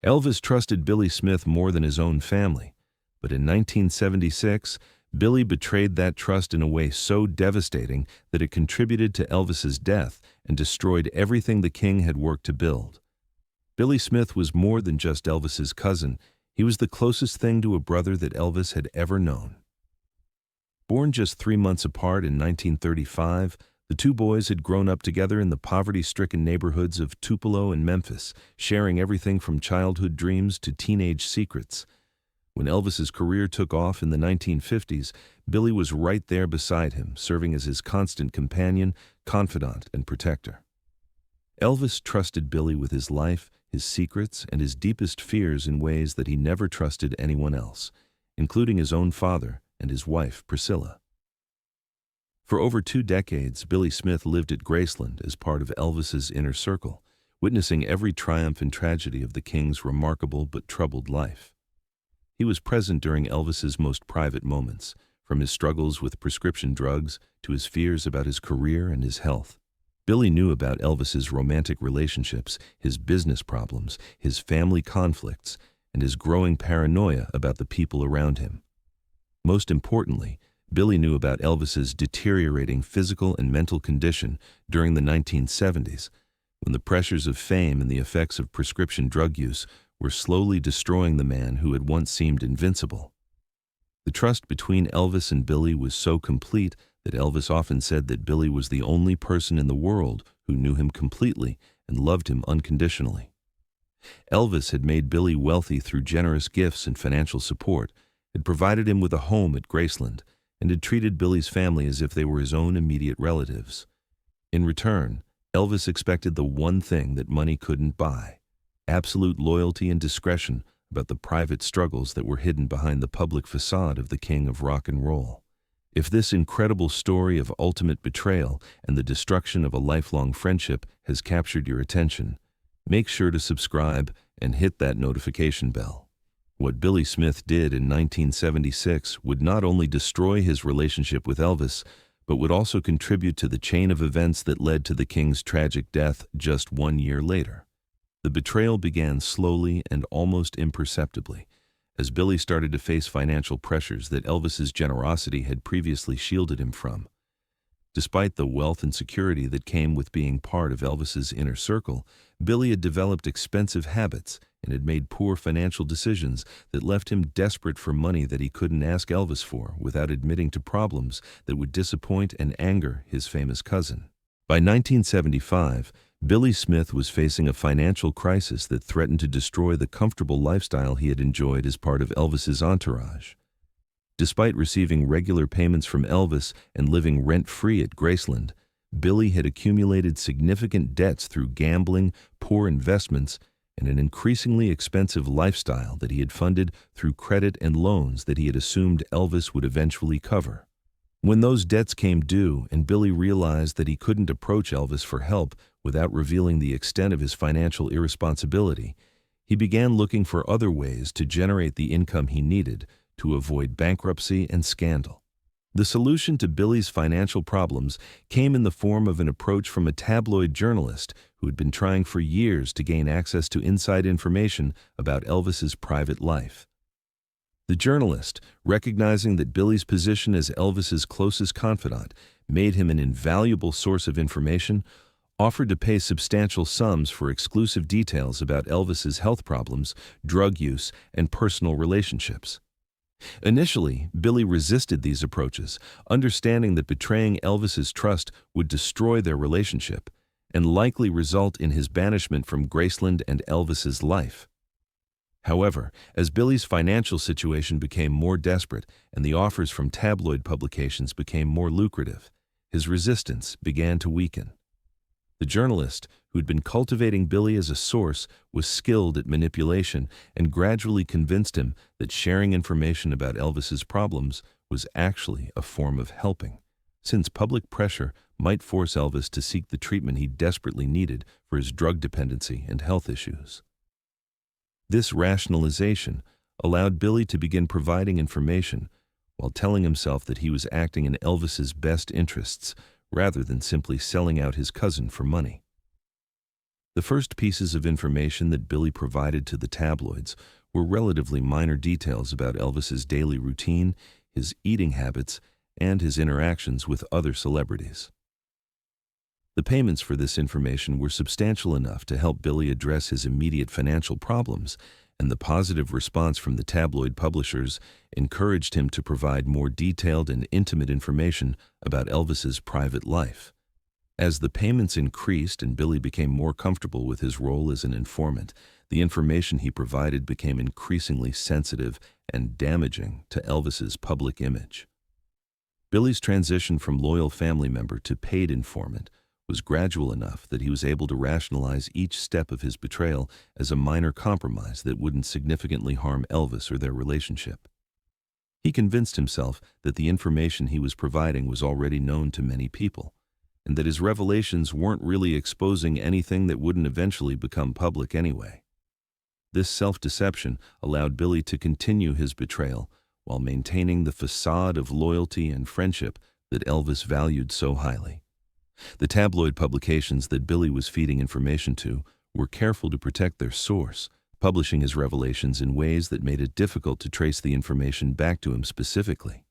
Elvis trusted Billy Smith more than his own family, but in 1976, Billy betrayed that trust in a way so devastating that it contributed to Elvis's death and destroyed everything the king had worked to build. Billy Smith was more than just Elvis's cousin. He was the closest thing to a brother that Elvis had ever known. Born just 3 months apart in 1935, the two boys had grown up together in the poverty-stricken neighborhoods of Tupelo and Memphis, sharing everything from childhood dreams to teenage secrets. When Elvis's career took off in the 1950s, Billy was right there beside him, serving as his constant companion, confidant, and protector. Elvis trusted Billy with his life, his secrets, and his deepest fears in ways that he never trusted anyone else, including his own father and his wife, Priscilla. For over 2 decades, Billy Smith lived at Graceland as part of Elvis's inner circle, witnessing every triumph and tragedy of the king's remarkable but troubled life. He was present during Elvis's most private moments, from his struggles with prescription drugs to his fears about his career and his health. Billy knew about Elvis's romantic relationships, his business problems, his family conflicts, and his growing paranoia about the people around him. Most importantly, Billy knew about Elvis's deteriorating physical and mental condition during the 1970s, when the pressures of fame and the effects of prescription drug use were slowly destroying the man who had once seemed invincible. The trust between Elvis and Billy was so complete that Elvis often said that Billy was the only person in the world who knew him completely and loved him unconditionally. Elvis had made Billy wealthy through generous gifts and financial support, had provided him with a home at Graceland, and had treated Billy's family as if they were his own immediate relatives. In return, Elvis expected the one thing that money couldn't buy: absolute loyalty and discretion about the private struggles that were hidden behind the public facade of the king of rock and roll. If this incredible story of ultimate betrayal and the destruction of a lifelong friendship has captured your attention, make sure to subscribe and hit that notification bell. What Billy Smith did in 1976 would not only destroy his relationship with Elvis, but would also contribute to the chain of events that led to the king's tragic death just 1 year later. The betrayal began slowly and almost imperceptibly, as Billy started to face financial pressures that Elvis's generosity had previously shielded him from. Despite the wealth and security that came with being part of Elvis's inner circle, Billy had developed expensive habits and had made poor financial decisions that left him desperate for money that he couldn't ask Elvis for without admitting to problems that would disappoint and anger his famous cousin. By 1975, Billy Smith was facing a financial crisis that threatened to destroy the comfortable lifestyle he had enjoyed as part of Elvis's entourage. Despite receiving regular payments from Elvis and living rent-free at Graceland, Billy had accumulated significant debts through gambling, poor investments, and an increasingly expensive lifestyle that he had funded through credit and loans that he had assumed Elvis would eventually cover. When those debts came due and Billy realized that he couldn't approach Elvis for help without revealing the extent of his financial irresponsibility, he began looking for other ways to generate the income he needed to avoid bankruptcy and scandal. The solution to Billy's financial problems came in the form of an approach from a tabloid journalist who had been trying for years to gain access to inside information about Elvis's private life. The journalist, recognizing that Billy's position as Elvis's closest confidant made him an invaluable source of information, offered to pay substantial sums for exclusive details about Elvis's health problems, drug use, and personal relationships. Initially, Billy resisted these approaches, understanding that betraying Elvis's trust would destroy their relationship and likely result in his banishment from Graceland and Elvis's life. However, as Billy's financial situation became more desperate and the offers from tabloid publications became more lucrative, his resistance began to weaken. The journalist, who had been cultivating Billy as a source, was skilled at manipulation and gradually convinced him that sharing information about Elvis's problems was actually a form of helping, since public pressure might force Elvis to seek the treatment he desperately needed for his drug dependency and health issues. This rationalization allowed Billy to begin providing information while telling himself that he was acting in Elvis's best interests rather than simply selling out his cousin for money. The first pieces of information that Billy provided to the tabloids were relatively minor details about Elvis's daily routine, his eating habits, and his interactions with other celebrities. The payments for this information were substantial enough to help Billy address his immediate financial problems, and the positive response from the tabloid publishers encouraged him to provide more detailed and intimate information about Elvis's private life. As the payments increased and Billy became more comfortable with his role as an informant, the information he provided became increasingly sensitive and damaging to Elvis's public image. Billy's transition from loyal family member to paid informant was gradual enough that he was able to rationalize each step of his betrayal as a minor compromise that wouldn't significantly harm Elvis or their relationship. He convinced himself that the information he was providing was already known to many people, and that his revelations weren't really exposing anything that wouldn't eventually become public anyway. This self-deception allowed Billy to continue his betrayal while maintaining the facade of loyalty and friendship that Elvis valued so highly. The tabloid publications that Billy was feeding information to were careful to protect their source, publishing his revelations in ways that made it difficult to trace the information back to him specifically.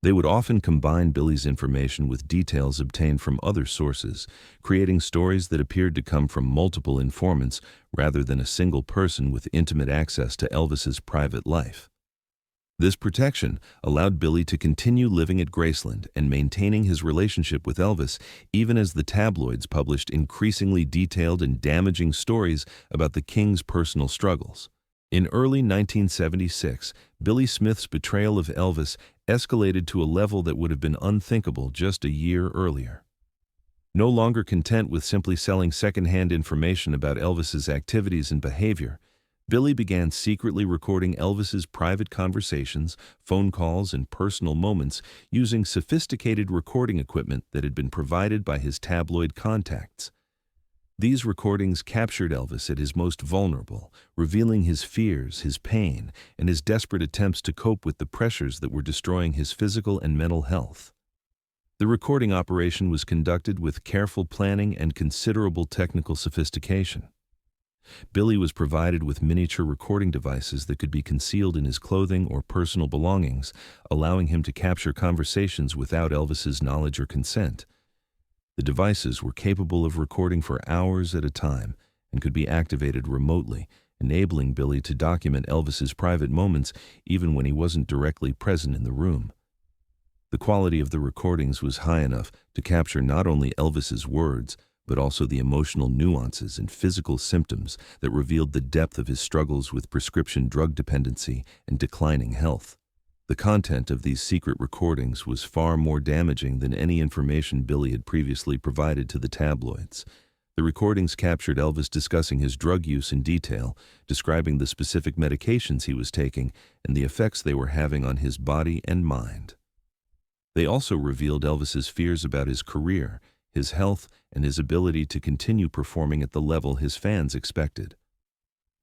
They would often combine Billy's information with details obtained from other sources, creating stories that appeared to come from multiple informants rather than a single person with intimate access to Elvis's private life. This protection allowed Billy to continue living at Graceland and maintaining his relationship with Elvis, even as the tabloids published increasingly detailed and damaging stories about the King's personal struggles. In early 1976, Billy Smith's betrayal of Elvis escalated to a level that would have been unthinkable just a year earlier. No longer content with simply selling secondhand information about Elvis's activities and behavior, Billy began secretly recording Elvis's private conversations, phone calls, and personal moments using sophisticated recording equipment that had been provided by his tabloid contacts. These recordings captured Elvis at his most vulnerable, revealing his fears, his pain, and his desperate attempts to cope with the pressures that were destroying his physical and mental health. The recording operation was conducted with careful planning and considerable technical sophistication. Billy was provided with miniature recording devices that could be concealed in his clothing or personal belongings, allowing him to capture conversations without Elvis's knowledge or consent. The devices were capable of recording for hours at a time and could be activated remotely, enabling Billy to document Elvis's private moments even when he wasn't directly present in the room. The quality of the recordings was high enough to capture not only Elvis's words, but also the emotional nuances and physical symptoms that revealed the depth of his struggles with prescription drug dependency and declining health. The content of these secret recordings was far more damaging than any information Billy had previously provided to the tabloids. The recordings captured Elvis discussing his drug use in detail, describing the specific medications he was taking and the effects they were having on his body and mind. They also revealed Elvis's fears about his career, his health, and his ability to continue performing at the level his fans expected.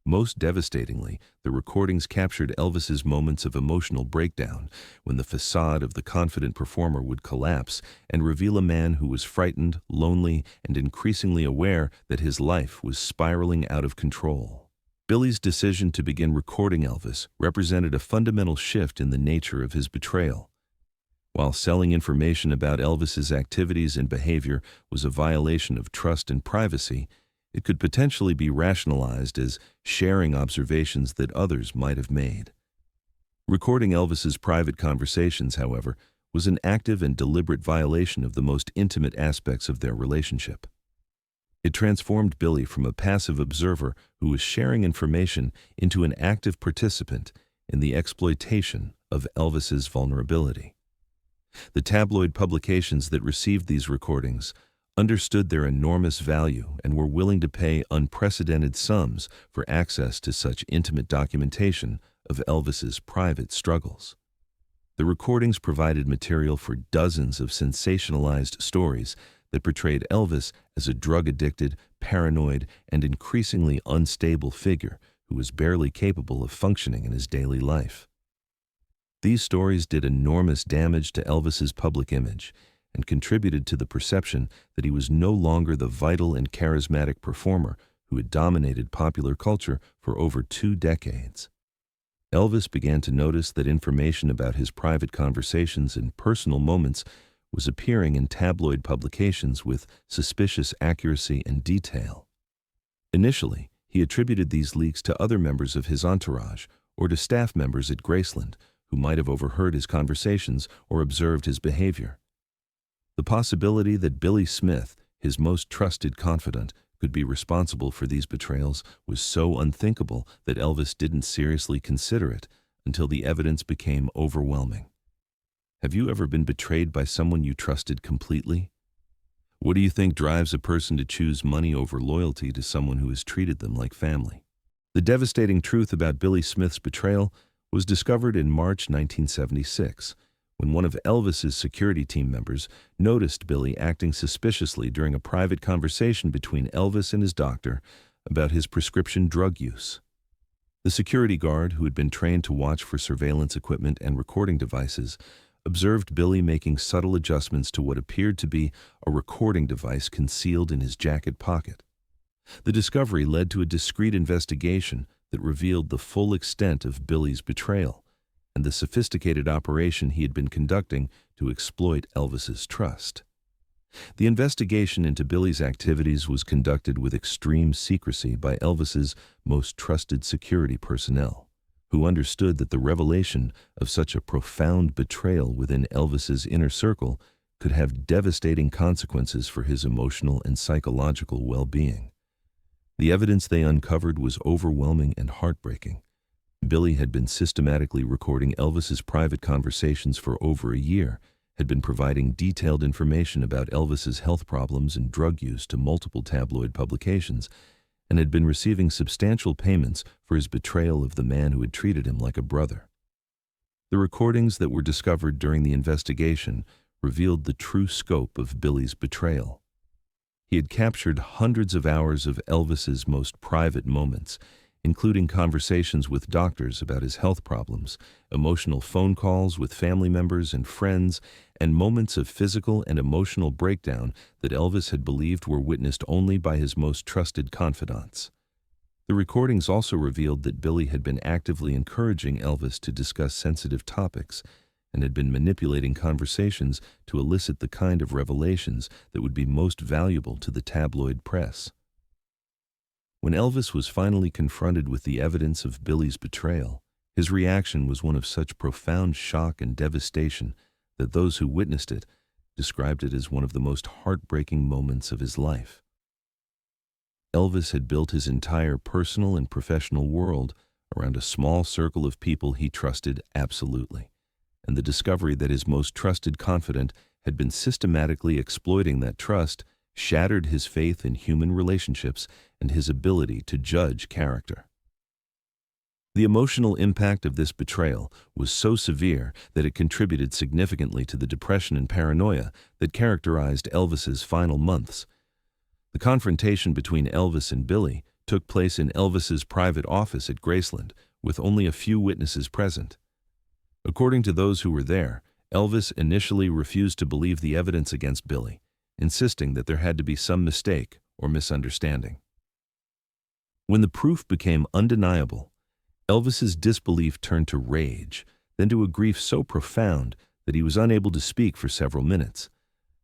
Most devastatingly, the recordings captured Elvis's moments of emotional breakdown, when the facade of the confident performer would collapse and reveal a man who was frightened, lonely, and increasingly aware that his life was spiraling out of control. Billy's decision to begin recording Elvis represented a fundamental shift in the nature of his betrayal. While selling information about Elvis's activities and behavior was a violation of trust and privacy, it could potentially be rationalized as sharing observations that others might have made. Recording Elvis's private conversations, however, was an active and deliberate violation of the most intimate aspects of their relationship. It transformed Billy from a passive observer who was sharing information into an active participant in the exploitation of Elvis's vulnerability. The tabloid publications that received these recordings understood their enormous value and were willing to pay unprecedented sums for access to such intimate documentation of Elvis's private struggles. The recordings provided material for dozens of sensationalized stories that portrayed Elvis as a drug-addicted, paranoid, and increasingly unstable figure who was barely capable of functioning in his daily life. These stories did enormous damage to Elvis's public image and contributed to the perception that he was no longer the vital and charismatic performer who had dominated popular culture for over 2 decades. Elvis began to notice that information about his private conversations and personal moments was appearing in tabloid publications with suspicious accuracy and detail. Initially, he attributed these leaks to other members of his entourage or to staff members at Graceland who might have overheard his conversations or observed his behavior. The possibility that Billy Smith, his most trusted confidant, could be responsible for these betrayals was so unthinkable that Elvis didn't seriously consider it until the evidence became overwhelming. Have you ever been betrayed by someone you trusted completely? What do you think drives a person to choose money over loyalty to someone who has treated them like family? The devastating truth about Billy Smith's betrayal was discovered in March 1976, when one of Elvis's security team members noticed Billy acting suspiciously during a private conversation between Elvis and his doctor about his prescription drug use. The security guard, who had been trained to watch for surveillance equipment and recording devices, observed Billy making subtle adjustments to what appeared to be a recording device concealed in his jacket pocket. The discovery led to a discreet investigation that revealed the full extent of Billy's betrayal and the sophisticated operation he had been conducting to exploit Elvis's trust. The investigation into Billy's activities was conducted with extreme secrecy by Elvis's most trusted security personnel, who understood that the revelation of such a profound betrayal within Elvis's inner circle could have devastating consequences for his emotional and psychological well-being. The evidence they uncovered was overwhelming and heartbreaking. Billy had been systematically recording Elvis's private conversations for over a year, had been providing detailed information about Elvis's health problems and drug use to multiple tabloid publications, and had been receiving substantial payments for his betrayal of the man who had treated him like a brother. The recordings that were discovered during the investigation revealed the true scope of Billy's betrayal. He had captured hundreds of hours of Elvis's most private moments, including conversations with doctors about his health problems, emotional phone calls with family members and friends, and moments of physical and emotional breakdown that Elvis had believed were witnessed only by his most trusted confidants. The recordings also revealed that Billy had been actively encouraging Elvis to discuss sensitive topics and had been manipulating conversations to elicit the kind of revelations that would be most valuable to the tabloid press. When Elvis was finally confronted with the evidence of Billy's betrayal, his reaction was one of such profound shock and devastation that those who witnessed it described it as one of the most heartbreaking moments of his life. Elvis had built his entire personal and professional world around a small circle of people he trusted absolutely, and the discovery that his most trusted confidant had been systematically exploiting that trust shattered his faith in human relationships and his ability to judge character. The emotional impact of this betrayal was so severe that it contributed significantly to the depression and paranoia that characterized Elvis's final months. The confrontation between Elvis and Billy took place in Elvis's private office at Graceland, with only a few witnesses present. According to those who were there, Elvis initially refused to believe the evidence against Billy, insisting that there had to be some mistake or misunderstanding. When the proof became undeniable, Elvis's disbelief turned to rage, then to a grief so profound that he was unable to speak for several minutes.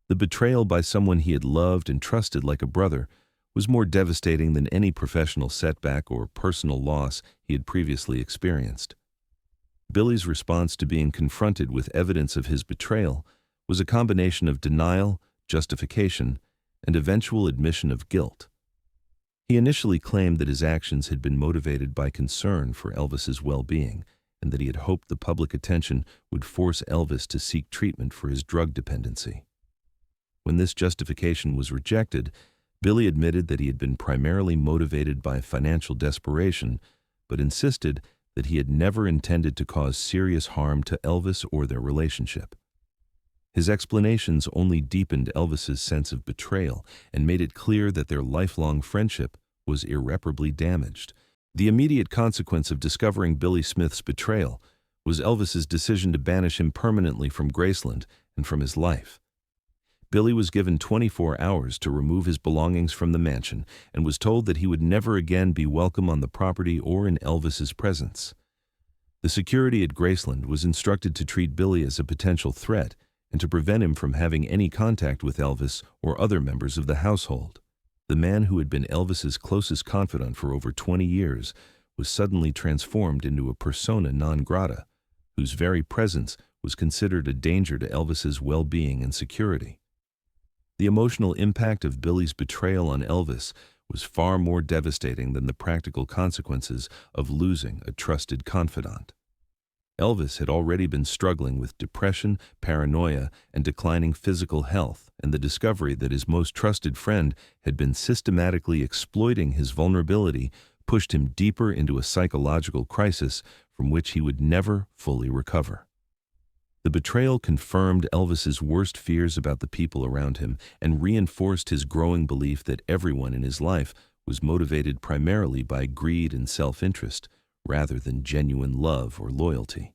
The betrayal by someone he had loved and trusted like a brother was more devastating than any professional setback or personal loss he had previously experienced. Billy's response to being confronted with evidence of his betrayal was a combination of denial, justification, and eventual admission of guilt. He initially claimed that his actions had been motivated by concern for Elvis's well-being and that he had hoped the public attention would force Elvis to seek treatment for his drug dependency. When this justification was rejected, Billy admitted that he had been primarily motivated by financial desperation, but insisted that he had never intended to cause serious harm to Elvis or their relationship. His explanations only deepened Elvis's sense of betrayal and made it clear that their lifelong friendship was irreparably damaged. The immediate consequence of discovering Billy Smith's betrayal was Elvis's decision to banish him permanently from Graceland and from his life. Billy was given 24 hours to remove his belongings from the mansion and was told that he would never again be welcome on the property or in Elvis's presence. The security at Graceland was instructed to treat Billy as a potential threat and to prevent him from having any contact with Elvis or other members of the household. The man who had been Elvis's closest confidant for over 20 years was suddenly transformed into a persona non grata, whose very presence was considered a danger to Elvis's well-being and security. The emotional impact of Billy's betrayal on Elvis was far more devastating than the practical consequences of losing a trusted confidant. Elvis had already been struggling with depression, paranoia, and declining physical health, and the discovery that his most trusted friend had been systematically exploiting his vulnerability pushed him deeper into a psychological crisis from which he would never fully recover. The betrayal confirmed Elvis's worst fears about the people around him and reinforced his growing belief that everyone in his life was motivated primarily by greed and self-interest, rather than genuine love or loyalty.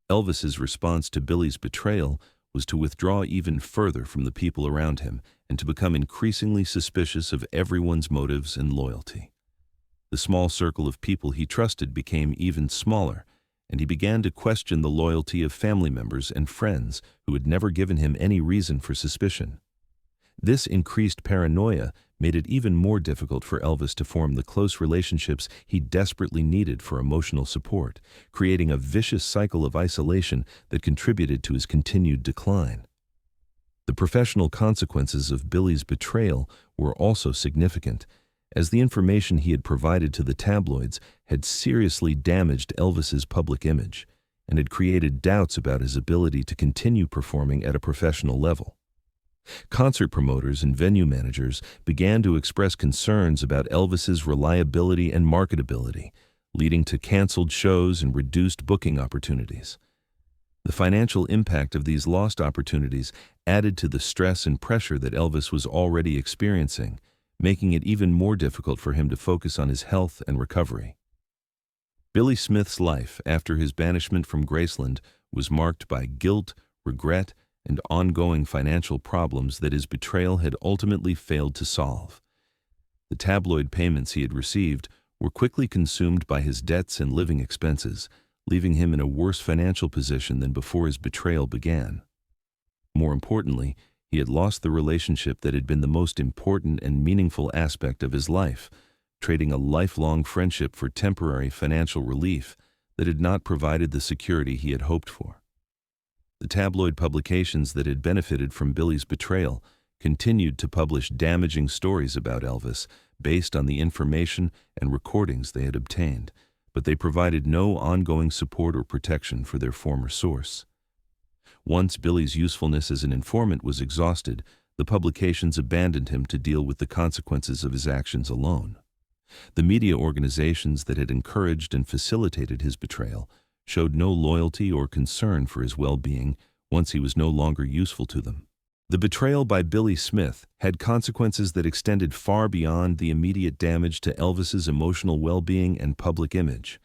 Elvis's response to Billy's betrayal was to withdraw even further from the people around him and to become increasingly suspicious of everyone's motives and loyalty. The small circle of people he trusted became even smaller, and he began to question the loyalty of family members and friends who had never given him any reason for suspicion. This increased paranoia made it even more difficult for Elvis to form the close relationships he desperately needed for emotional support, creating a vicious cycle of isolation that contributed to his continued decline. The professional consequences of Billy's betrayal were also significant, as the information he had provided to the tabloids had seriously damaged Elvis's public image and had created doubts about his ability to continue performing at a professional level. Concert promoters and venue managers began to express concerns about Elvis's reliability and marketability, leading to canceled shows and reduced booking opportunities. The financial impact of these lost opportunities added to the stress and pressure that Elvis was already experiencing, making it even more difficult for him to focus on his health and recovery. Billy Smith's life after his banishment from Graceland was marked by guilt, regret, and ongoing financial problems that his betrayal had ultimately failed to solve. The tabloid payments he had received were quickly consumed by his debts and living expenses, leaving him in a worse financial position than before his betrayal began. More importantly, he had lost the relationship that had been the most important and meaningful aspect of his life, trading a lifelong friendship for temporary financial relief that had not provided the security he had hoped for. The tabloid publications that had benefited from Billy's betrayal continued to publish damaging stories about Elvis based on the information and recordings they had obtained, but they provided no ongoing support or protection for their former source. Once Billy's usefulness as an informant was exhausted, the publications abandoned him to deal with the consequences of his actions alone. The media organizations that had encouraged and facilitated his betrayal showed no loyalty or concern for his well-being once he was no longer useful to them. The betrayal by Billy Smith had consequences that extended far beyond the immediate damage to Elvis's emotional well-being and public image.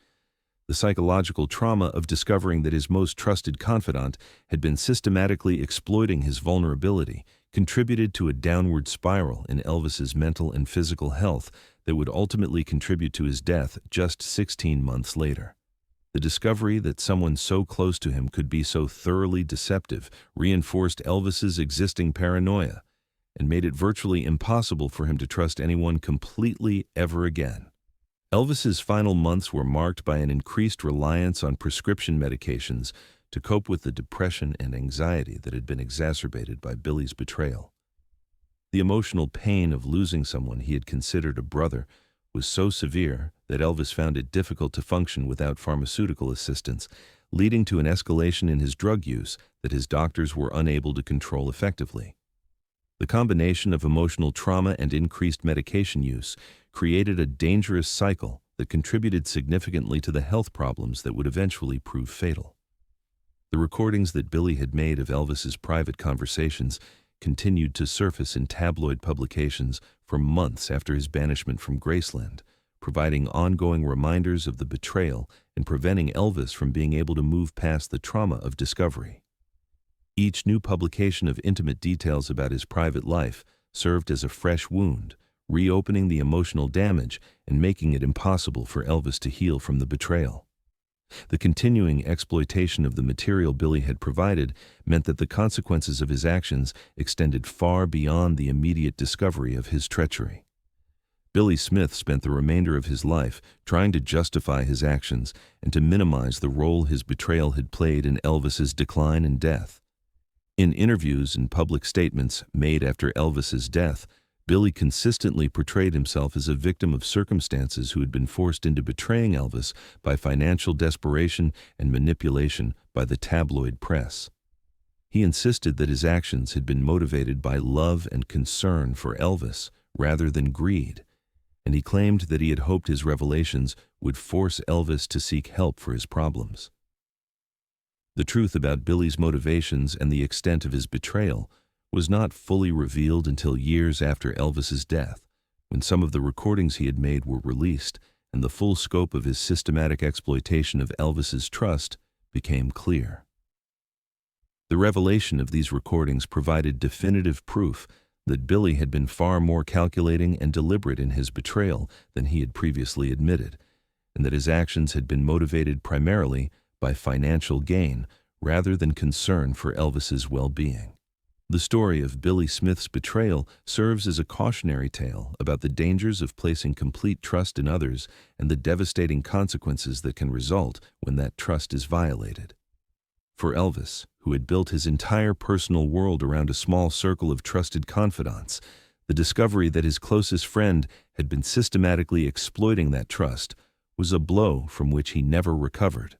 The psychological trauma of discovering that his most trusted confidant had been systematically exploiting his vulnerability contributed to a downward spiral in Elvis's mental and physical health that would ultimately contribute to his death just 16 months later. The discovery that someone so close to him could be so thoroughly deceptive reinforced Elvis's existing paranoia and made it virtually impossible for him to trust anyone completely ever again. Elvis's final months were marked by an increased reliance on prescription medications to cope with the depression and anxiety that had been exacerbated by Billy's betrayal. The emotional pain of losing someone he had considered a brother was so severe that Elvis found it difficult to function without pharmaceutical assistance, leading to an escalation in his drug use that his doctors were unable to control effectively. The combination of emotional trauma and increased medication use created a dangerous cycle that contributed significantly to the health problems that would eventually prove fatal. The recordings that Billy had made of Elvis's private conversations continued to surface in tabloid publications for months after his banishment from Graceland, providing ongoing reminders of the betrayal and preventing Elvis from being able to move past the trauma of discovery. Each new publication of intimate details about his private life served as a fresh wound, reopening the emotional damage and making it impossible for Elvis to heal from the betrayal. The continuing exploitation of the material Billy had provided meant that the consequences of his actions extended far beyond the immediate discovery of his treachery. Billy Smith spent the remainder of his life trying to justify his actions and to minimize the role his betrayal had played in Elvis's decline and death. In interviews and public statements made after Elvis's death, Billy consistently portrayed himself as a victim of circumstances who had been forced into betraying Elvis by financial desperation and manipulation by the tabloid press. He insisted that his actions had been motivated by love and concern for Elvis rather than greed, and he claimed that he had hoped his revelations would force Elvis to seek help for his problems. The truth about Billy's motivations and the extent of his betrayal was not fully revealed until years after Elvis's death, when some of the recordings he had made were released and the full scope of his systematic exploitation of Elvis's trust became clear. The revelation of these recordings provided definitive proof that Billy had been far more calculating and deliberate in his betrayal than he had previously admitted, and that his actions had been motivated primarily by financial gain rather than concern for Elvis's well-being. The story of Billy Smith's betrayal serves as a cautionary tale about the dangers of placing complete trust in others and the devastating consequences that can result when that trust is violated. For Elvis, who had built his entire personal world around a small circle of trusted confidants, the discovery that his closest friend had been systematically exploiting that trust was a blow from which he never recovered.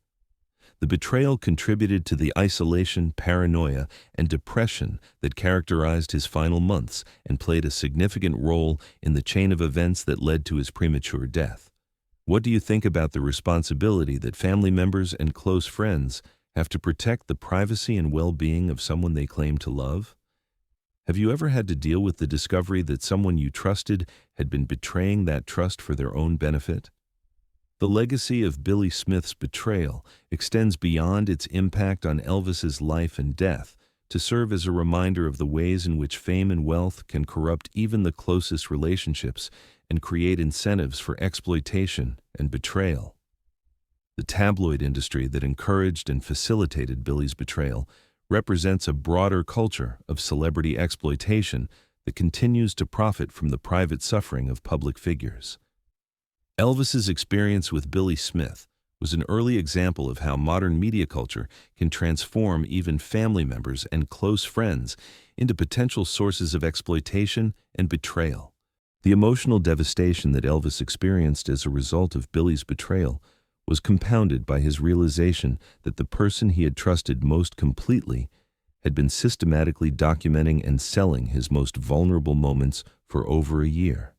The betrayal contributed to the isolation, paranoia, and depression that characterized his final months and played a significant role in the chain of events that led to his premature death. What do you think about the responsibility that family members and close friends have to protect the privacy and well-being of someone they claim to love? Have you ever had to deal with the discovery that someone you trusted had been betraying that trust for their own benefit? The legacy of Billy Smith's betrayal extends beyond its impact on Elvis's life and death to serve as a reminder of the ways in which fame and wealth can corrupt even the closest relationships and create incentives for exploitation and betrayal. The tabloid industry that encouraged and facilitated Billy's betrayal represents a broader culture of celebrity exploitation that continues to profit from the private suffering of public figures. Elvis's experience with Billy Smith was an early example of how modern media culture can transform even family members and close friends into potential sources of exploitation and betrayal. The emotional devastation that Elvis experienced as a result of Billy's betrayal was compounded by his realization that the person he had trusted most completely had been systematically documenting and selling his most vulnerable moments for over a year.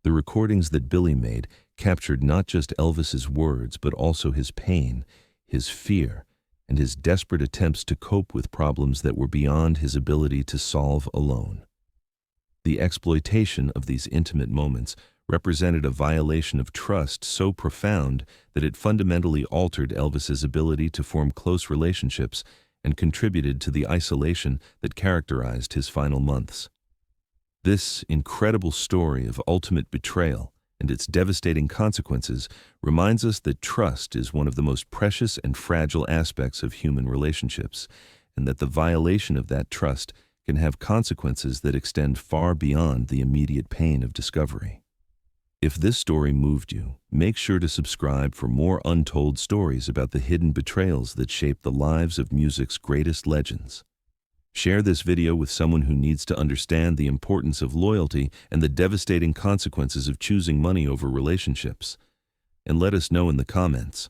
The recordings that Billy made captured not just Elvis's words, but also his pain, his fear, and his desperate attempts to cope with problems that were beyond his ability to solve alone. The exploitation of these intimate moments represented a violation of trust so profound that it fundamentally altered Elvis's ability to form close relationships and contributed to the isolation that characterized his final months. This incredible story of ultimate betrayal and its devastating consequences reminds us that trust is one of the most precious and fragile aspects of human relationships, and that the violation of that trust can have consequences that extend far beyond the immediate pain of discovery. If this story moved you, make sure to subscribe for more untold stories about the hidden betrayals that shape the lives of music's greatest legends. Share this video with someone who needs to understand the importance of loyalty and the devastating consequences of choosing money over relationships. And let us know in the comments,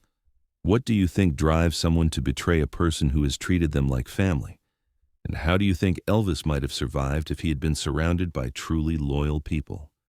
what do you think drives someone to betray a person who has treated them like family? And how do you think Elvis might have survived if he had been surrounded by truly loyal people?